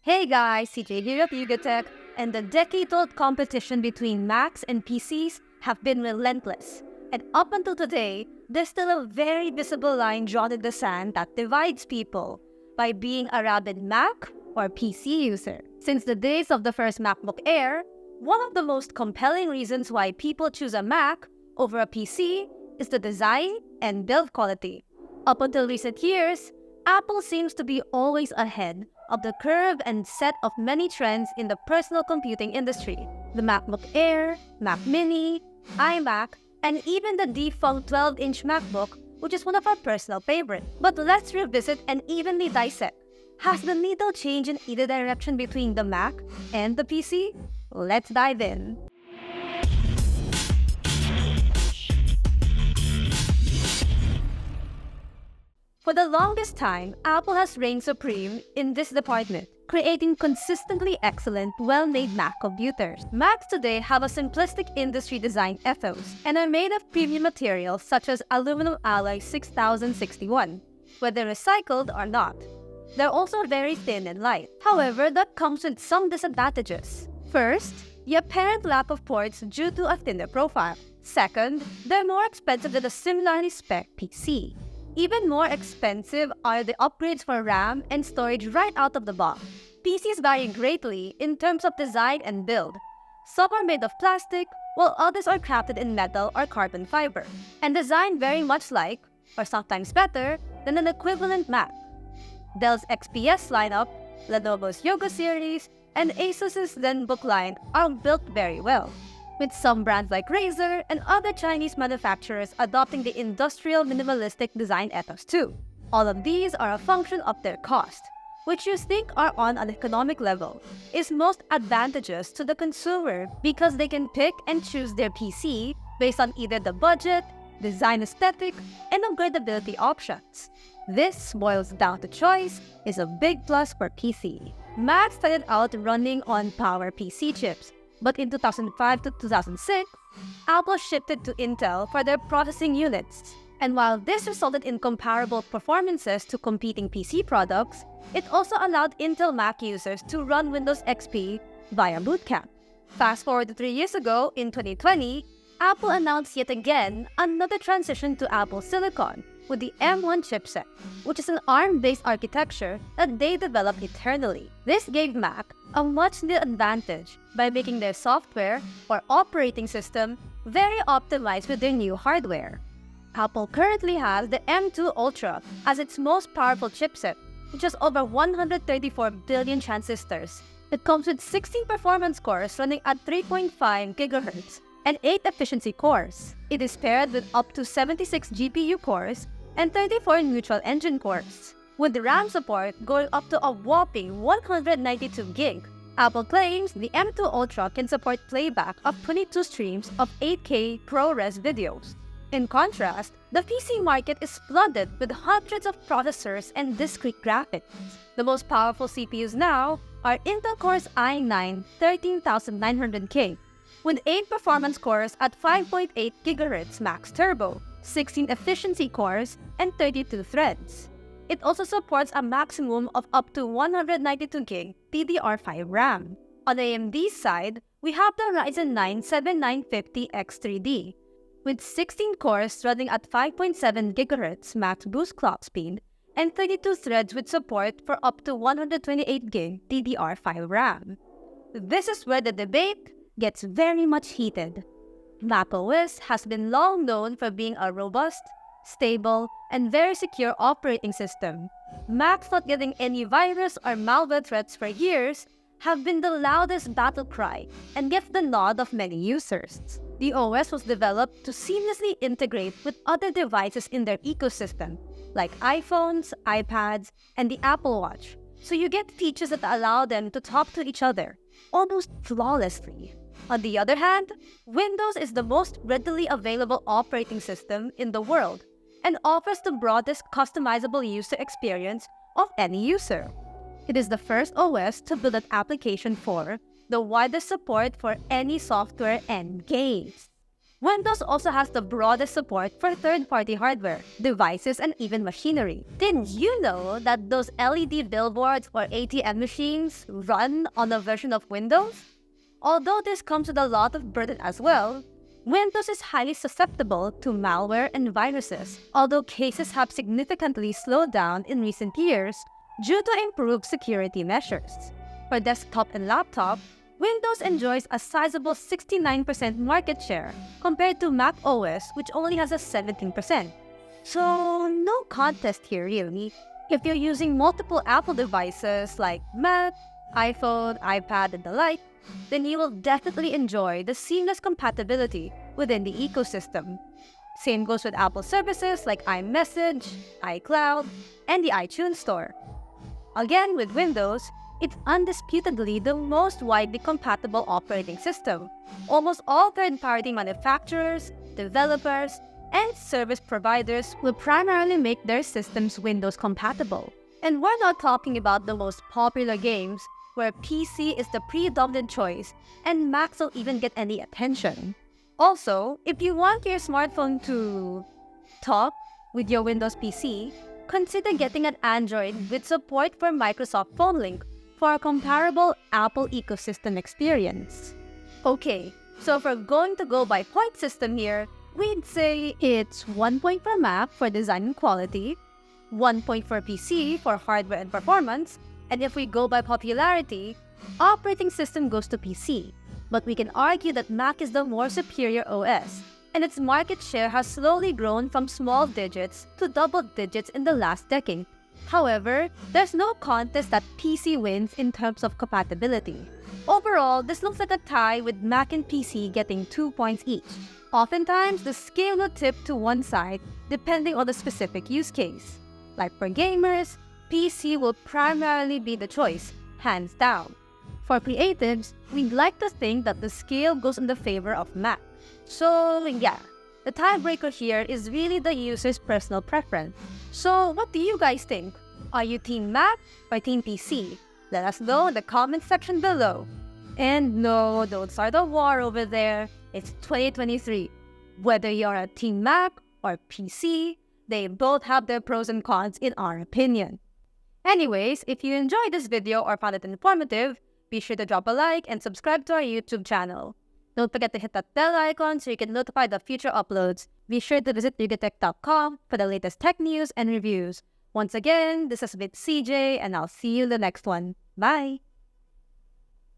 Hey guys, CJ here at YugaTech, and the decade-old competition between Macs and PCs have been relentless. And up until today, there's still a very visible line drawn in the sand that divides people by being a rabid Mac or PC user. Since the days of the first MacBook Air, one of the most compelling reasons why people choose a Mac over a PC is the design and build quality. Up until recent years, Apple seems to be always ahead of the curve and set of many trends in the personal computing industry. The MacBook Air, Mac Mini, iMac, and even the defunct 12-inch MacBook, which is one of our personal favorites. But let's revisit and evenly dissect. Has the needle changed in either direction between the Mac and the PC? Let's dive in. For the longest time, Apple has reigned supreme in this department, creating consistently excellent, well-made Mac computers. Macs today have a simplistic industry design ethos and are made of premium materials such as aluminum alloy 6061, whether recycled or not. They're also very thin and light. However, that comes with some disadvantages. First, the apparent lack of ports due to a thinner profile. Second, they're more expensive than a similarly spec PC. Even more expensive are the upgrades for RAM and storage right out of the box. PCs vary greatly in terms of design and build. Some are made of plastic, while others are crafted in metal or carbon fiber, and designed very much like, or sometimes better, than an equivalent Mac. Dell's XPS lineup, Lenovo's Yoga series, and Asus's ZenBook line are built very well, with some brands like Razer and other Chinese manufacturers adopting the industrial minimalistic design ethos too. All of these are a function of their cost, which you think are on an economic level, is most advantageous to the consumer because they can pick and choose their PC based on either the budget, design aesthetic, and upgradability options. This boils down to choice is a big plus for PC. Mac started out running on PowerPC chips, but in 2005 to 2006, Apple shifted to Intel for their processing units. And while this resulted in comparable performances to competing PC products, it also allowed Intel Mac users to run Windows XP via Boot Camp. Fast forward to 3 years ago, in 2020, Apple announced yet again another transition to Apple Silicon with the M1 chipset, which is an ARM-based architecture that they developed internally. This gave Mac a much-needed advantage by making their software or operating system very optimized with their new hardware. Apple currently has the M2 Ultra as its most powerful chipset, which has over 134 billion transistors. It comes with 16 performance cores running at 3.5 GHz and 8 efficiency cores. It is paired with up to 76 GPU cores and 34 neutral engine cores, with RAM support going up to a whopping 192 GB. Apple claims the M2 Ultra can support playback of 22 streams of 8K ProRes videos. In contrast, the PC market is flooded with hundreds of processors and discrete graphics. The most powerful CPUs now are Intel Core's i9 13900K, with 8 performance cores at 5.8 GHz max turbo, 16 efficiency cores, and 32 threads. It also supports a maximum of up to 192 GB DDR5 RAM. On AMD's side, we have the Ryzen 9 7950X3D, with 16 cores running at 5.7 GHz max boost clock speed, and 32 threads with support for up to 128 GB DDR5 RAM. This is where the debate gets very much heated. macOS has been long known for being a robust, stable, and very secure operating system. Macs not getting any virus or malware threats for years have been the loudest battle cry and get the nod of many users. The OS was developed to seamlessly integrate with other devices in their ecosystem, like iPhones, iPads, and the Apple Watch, so you get features that allow them to talk to each other almost flawlessly. On the other hand, Windows is the most readily available operating system in the world and offers the broadest customizable user experience of any user. It is the first OS to build an application for, the widest support for any software and games. Windows also has the broadest support for third-party hardware, devices, and even machinery. Did you know that those LED billboards or ATM machines run on a version of Windows? Although this comes with a lot of burden as well, Windows is highly susceptible to malware and viruses, although cases have significantly slowed down in recent years due to improved security measures. For desktop and laptop, Windows enjoys a sizable 69% market share compared to Mac OS, which only has a 17%. So, no contest here really. If you're using multiple Apple devices like Mac, iPhone, iPad, and the like, then you will definitely enjoy the seamless compatibility within the ecosystem. Same goes with Apple services like iMessage, iCloud, and the iTunes Store. Again, with Windows, it's undisputedly the most widely compatible operating system. Almost all third-party manufacturers, developers, and service providers will primarily make their systems Windows compatible. And we're not talking about the most popular games where PC is the predominant choice and Macs don't even get any attention. Also, if you want your smartphone to talk with your Windows PC, consider getting an Android with support for Microsoft Phone Link for a comparable Apple ecosystem experience. Okay, so if we're going to go by point system here, we'd say it's 1 point for Mac for design and quality, 1 point for PC for hardware and performance, and if we go by popularity, operating system goes to PC. But we can argue that Mac is the more superior OS, and its market share has slowly grown from small digits to double digits in the last decade. However, there's no contest that PC wins in terms of compatibility. Overall, this looks like a tie with Mac and PC getting 2 points each. Oftentimes, the scale will tip to one side depending on the specific use case. Like for gamers, PC will primarily be the choice, hands down. For creatives, we'd like to think that the scale goes in the favor of Mac. So yeah, the tiebreaker here is really the user's personal preference. So what do you guys think? Are you Team Mac or Team PC? Let us know in the comment section below. And no, don't start a war over there. It's 2023. Whether you're a Team Mac or PC, they both have their pros and cons in our opinion. Anyways, if you enjoyed this video or found it informative, be sure to drop a like and subscribe to our YouTube channel. Don't forget to hit that bell icon so you get notified of future uploads. Be sure to visit yugatech.com for the latest tech news and reviews. Once again, this has been CJ, and I'll see you in the next one. Bye!